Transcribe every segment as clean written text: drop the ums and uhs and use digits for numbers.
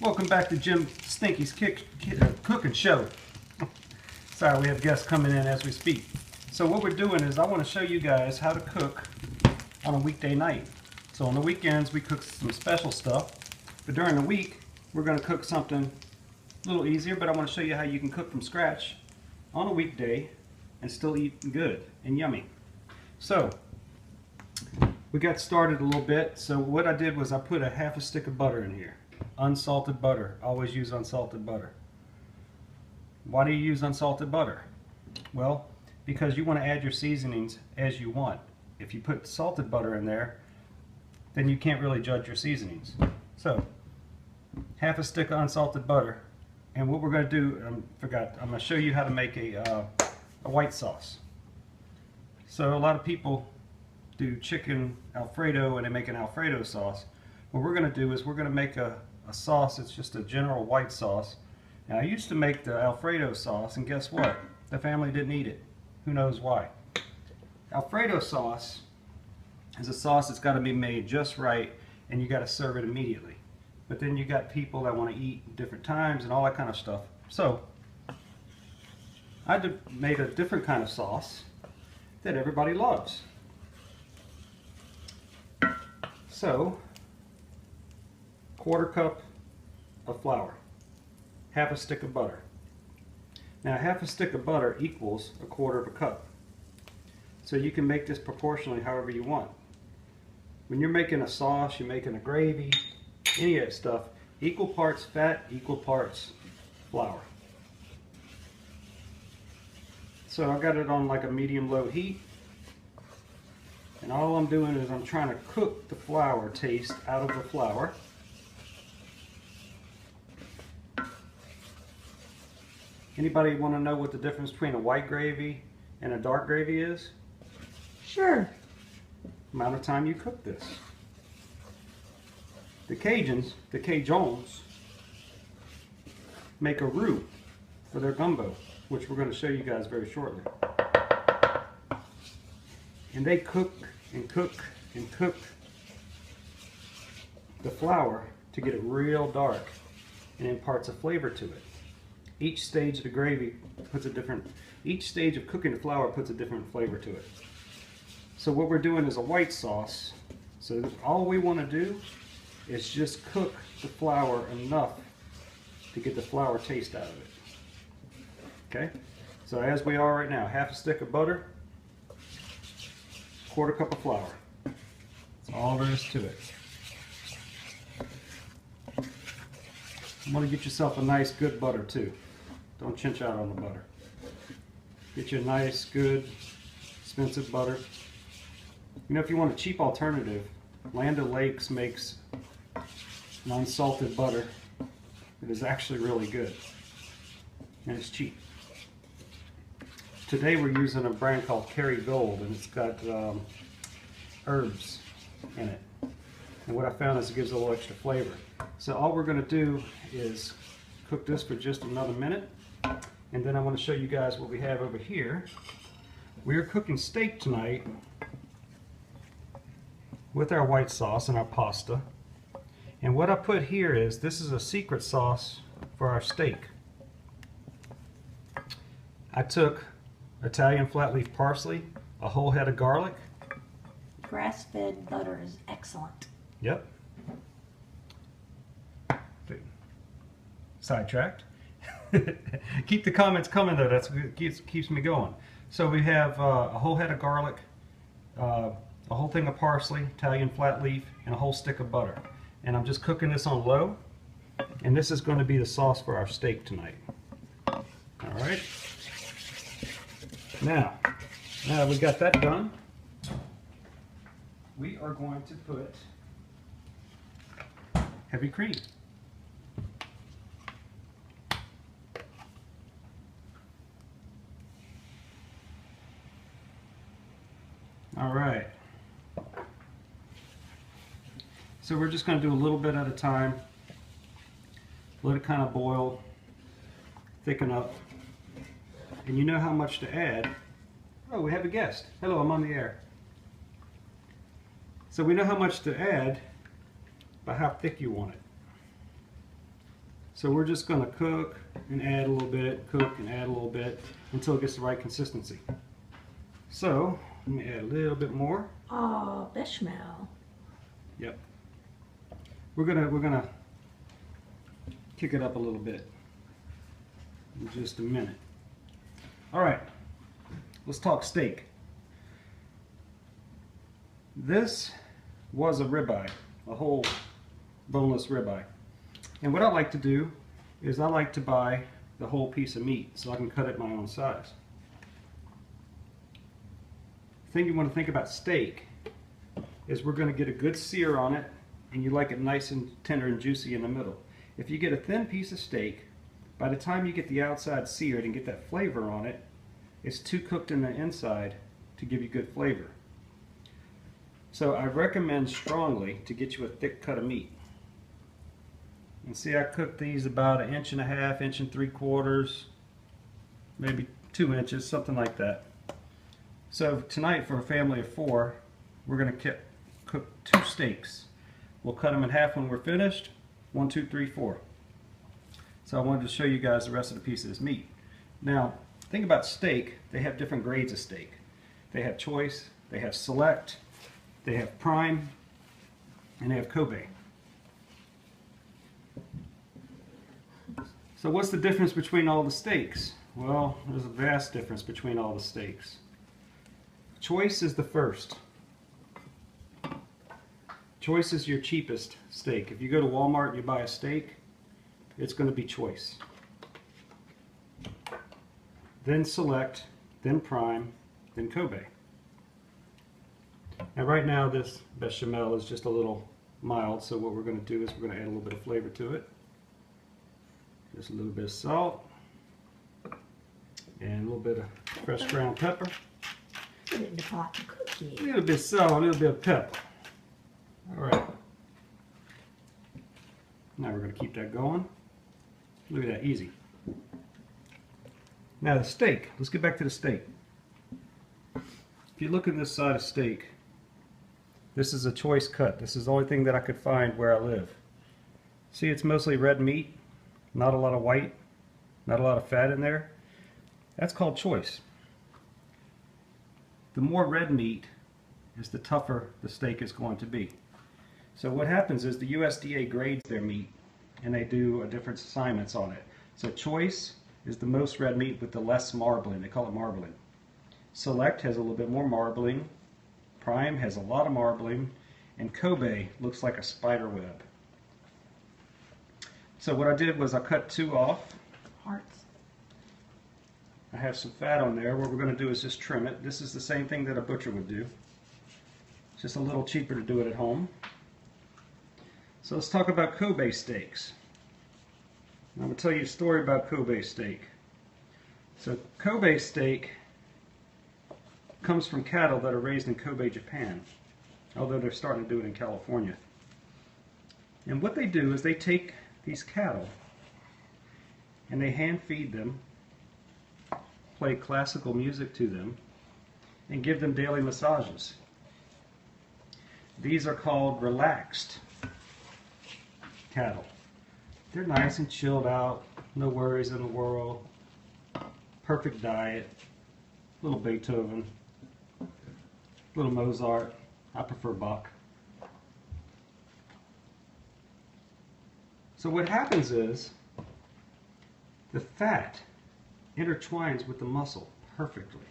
Welcome back to Jim Stinky's cooking show. Sorry, we have guests coming in as we speak. So what we're doing is I want to show you guys how to cook on a weekday night. So on the weekends we cook some special stuff, but during the week we're going to cook something a little easier, but I want to show you how you can cook from scratch on a weekday and still eat good and yummy. So we got started a little bit. So what I did was I put a half a stick of butter in here. Unsalted butter. Always use unsalted butter. Why do you use unsalted butter? Well, because you want to add your seasonings as you want. If you put salted butter in there, then you can't really judge your seasonings. So half a stick of unsalted butter. And what we're going to do, I'm going to show you how to make a white sauce. So a lot of people do chicken Alfredo and they make an Alfredo sauce. What we're going to do is we're going to make a sauce. It's just a general white sauce. Now I used to make the Alfredo sauce, and guess what? The family didn't eat it. Who knows why? Alfredo sauce is a sauce that's got to be made just right, and you got to serve it immediately. But then you got people that want to eat at different times and all that kind of stuff. So I made a different kind of sauce that everybody loves. So, quarter cup of flour, half a stick of butter. Now half a stick of butter equals a quarter of a cup. So you can make this proportionally however you want. When you're making a sauce, you're making a gravy, any of that stuff, equal parts fat, equal parts flour. So I got it on like a medium-low heat. And all I'm doing is I'm trying to cook the flour taste out of the flour. Anybody want to know what the difference between a white gravy and a dark gravy is? Sure. Amount of time you cook this. The Cajuns make a roux for their gumbo, which we're going to show you guys very shortly. And they cook and cook and cook the flour to get it real dark and imparts a flavor to it. Each stage of the gravy puts a different, each stage of cooking the flour puts a different flavor to it. So what we're doing is a white sauce. So all we want to do is just cook the flour enough to get the flour taste out of it. Okay? So as we are right now, half a stick of butter, quarter cup of flour. That's all there is to it. You want to get yourself a nice good butter too. Don't chinch out on the butter. Get you a nice good expensive butter. You know, if you want a cheap alternative, Land O'Lakes makes an unsalted butter that is actually really good. And it's cheap. Today we're using a brand called Kerry Gold, and it's got herbs in it. And what I found is it gives a little extra flavor. So all we're going to do is cook this for just another minute, and then I want to show you guys what we have over here. We're cooking steak tonight with our white sauce and our pasta. And what I put here is, this is a secret sauce for our steak. I took Italian flat leaf parsley, a whole head of garlic. Grass-fed butter is excellent. Yep. Sidetracked. Keep the comments coming though, that's what keeps me going. So we have a whole head of garlic, a whole thing of parsley, Italian flat leaf, and a whole stick of butter. And I'm just cooking this on low, and this is going to be the sauce for our steak tonight. Alright. Now that we got that done, we are going to put heavy cream. All right. So we're just going to do a little bit at a time. Let it kind of boil, thicken up. And you know how much to add. Oh, we have a guest. Hello, I'm on the air. So we know how much to add by how thick you want it. So we're just going to cook and add a little bit, cook and add a little bit until it gets the right consistency. So let me add a little bit more. Oh, bechamel. Yep. We're gonna kick it up a little bit in just a minute. All right, let's talk steak. This was a ribeye, a whole boneless ribeye. And what I like to do is I like to buy the whole piece of meat so I can cut it my own size. The thing you want to think about steak is we're going to get a good sear on it, and you like it nice and tender and juicy in the middle. If you get a thin piece of steak, by the time you get the outside seared and get that flavor on it, it's too cooked in the inside to give you good flavor. So I recommend strongly to get you a thick cut of meat. And see, I cooked these about 1.5 inches, 1 3/4 inches, maybe 2 inches, something like that. So tonight, for a family of 4, we're going to cook 2 steaks. We'll cut them in half when we're finished. 1, 2, 3, 4. So I wanted to show you guys the rest of the piece of this meat. Now, think about steak. They have different grades of steak. They have choice, they have select, they have prime, and they have Kobe. So what's the difference between all the steaks? Well, there's a vast difference between all the steaks. Choice is the first. Choice is your cheapest steak. If you go to Walmart and you buy a steak, it's going to be choice. Then select, then prime, then Kobe. And right now this bechamel is just a little mild, so what we're going to do is we're going to add a little bit of flavor to it. Just a little bit of salt and a little bit of fresh ground pepper. Put it in the pot and cook it. A little bit of salt, a little bit of pepper. All right. Now we're going to keep that going. Look at that, easy. Now the steak. Let's get back to the steak. If you look at this side of steak, this is a choice cut. This is the only thing that I could find where I live. See, it's mostly red meat. Not a lot of white, not a lot of fat in there. That's called choice. The more red meat is, the tougher the steak is going to be. So what happens is the USDA grades their meat and they do different assignments on it. So choice is the most red meat with the less marbling. They call it marbling. Select has a little bit more marbling. Prime has a lot of marbling. And Kobe looks like a spider web. So what I did was I cut 2 off. Hearts. I have some fat on there. What we're going to do is just trim it. This is the same thing that a butcher would do. It's just a little cheaper to do it at home. So let's talk about Kobe steaks. I'm going to tell you a story about Kobe steak. So Kobe steak comes from cattle that are raised in Kobe, Japan, although they're starting to do it in California. And what they do is they take these cattle and they hand feed them, play classical music to them, and give them daily massages. These are called relaxed cattle. They're nice and chilled out, no worries in the world, perfect diet, little Beethoven, little Mozart. I prefer Bach. So what happens is the fat intertwines with the muscle perfectly,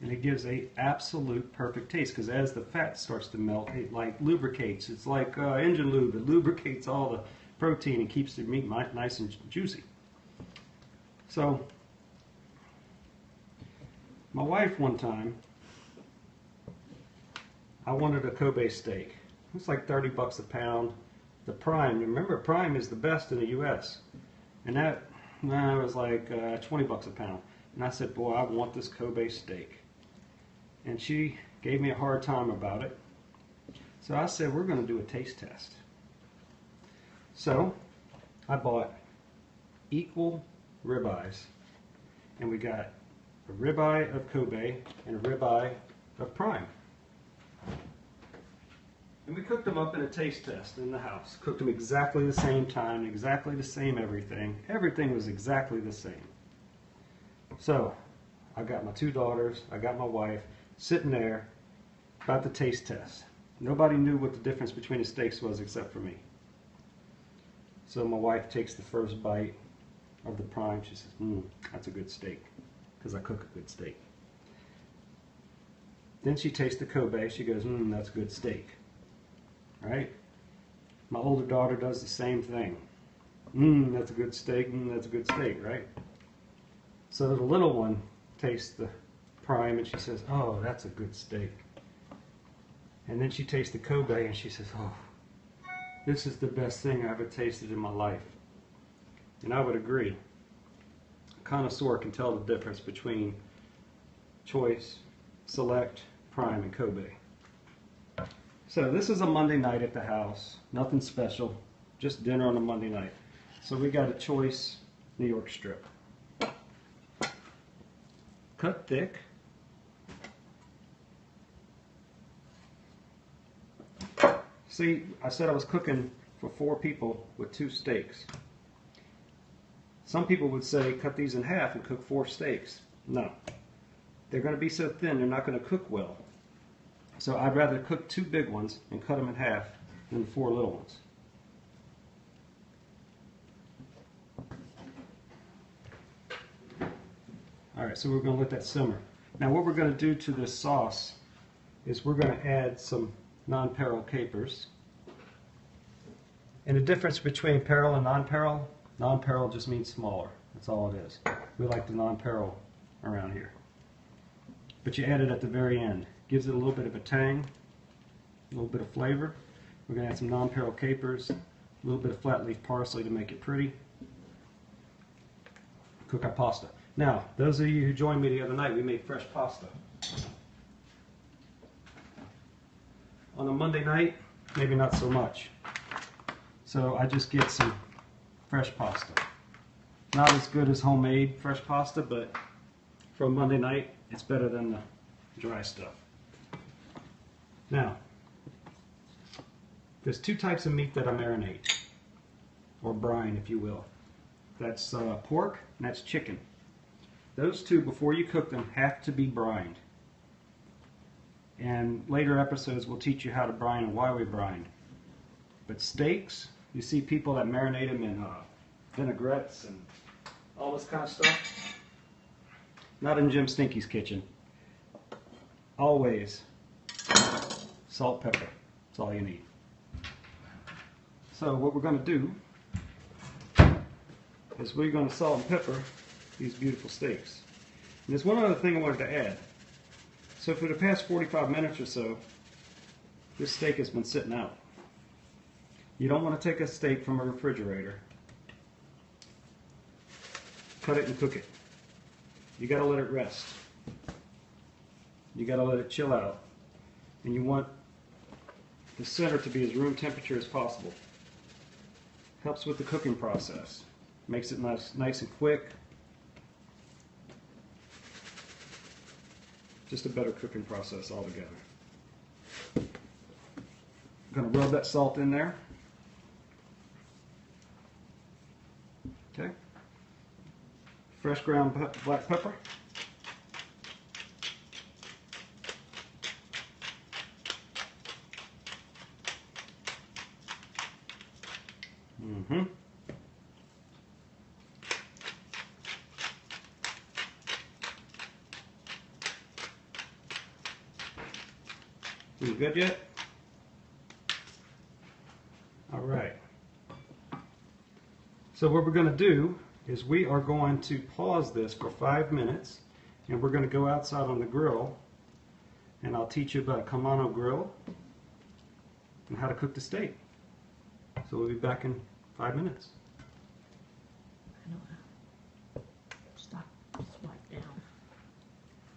and it gives a absolute perfect taste, because as the fat starts to melt, it like lubricates. It's like engine lube. It lubricates all the protein and keeps the meat nice and juicy. So my wife one time, I wanted a Kobe steak. It's like $30 a pound. The prime, remember, prime is the best in the U.S. And that was like $20 a pound. And I said, boy, I want this Kobe steak. And she gave me a hard time about it. So I said, we're going to do a taste test. So I bought equal ribeyes. And we got a ribeye of Kobe and a ribeye of prime. And we cooked them up in a taste test in the house. Cooked them exactly the same time, exactly the same everything. Everything was exactly the same. So, I got my 2 daughters, I got my wife, sitting there about the taste test. Nobody knew what the difference between the steaks was except for me. So my wife takes the first bite of the prime. She says, that's a good steak, because I cook a good steak. Then she tastes the Kobe. She goes, that's a good steak. Right? My older daughter does the same thing. That's a good steak. That's a good steak, right? So the little one tastes the prime and she says, oh, that's a good steak. And then she tastes the Kobe and she says, oh, this is the best thing I ever tasted in my life. And I would agree. A connoisseur can tell the difference between choice, select, prime, and Kobe. So this is a Monday night at the house. Nothing special. Just dinner on a Monday night. So we got a choice New York strip. Cut thick. See, I said I was cooking for 4 people with 2 steaks. Some people would say cut these in half and cook 4 steaks. No. They're going to be so thin they're not going to cook well. So I'd rather cook 2 big ones and cut them in half than 4 little ones. Alright, so we're going to let that simmer. Now what we're going to do to this sauce is we're going to add some non-peril capers. And the difference between peril and non-peril just means smaller. That's all it is. We like the non-peril around here. But you add it at the very end. Gives it a little bit of a tang, a little bit of flavor. We're going to add some non-peril capers, a little bit of flat leaf parsley to make it pretty. Cook our pasta. Now, those of you who joined me the other night, we made fresh pasta. On a Monday night, maybe not so much. So I just get some fresh pasta. Not as good as homemade fresh pasta, but for a Monday night, it's better than the dry stuff. Now, there's 2 types of meat that I marinate, or brine if you will. That's pork and that's chicken. Those 2, before you cook them, have to be brined. And later episodes will teach you how to brine and why we brine. But steaks, you see people that marinate them in vinaigrettes and all this kind of stuff. Not in Jim Stinky's kitchen. Always salt, pepper. That's all you need. So what we're going to do is we're going to salt and pepper these beautiful steaks. And there's one other thing I wanted to add. So for the past 45 minutes or so, this steak has been sitting out. You don't want to take a steak from a refrigerator, cut it and cook it. You got to let it rest. You got to let it chill out. And you want the center to be as room temperature as possible. Helps with the cooking process. Makes it nice and quick. Just a better cooking process altogether. I'm going to rub that salt in there. Okay. Fresh ground black pepper. We good yet? All right. So what we're going to do is we are going to pause this for 5 minutes, and we're going to go outside on the grill, and I'll teach you about a Kamano grill and how to cook the steak. So we'll be back in 5 minutes. I know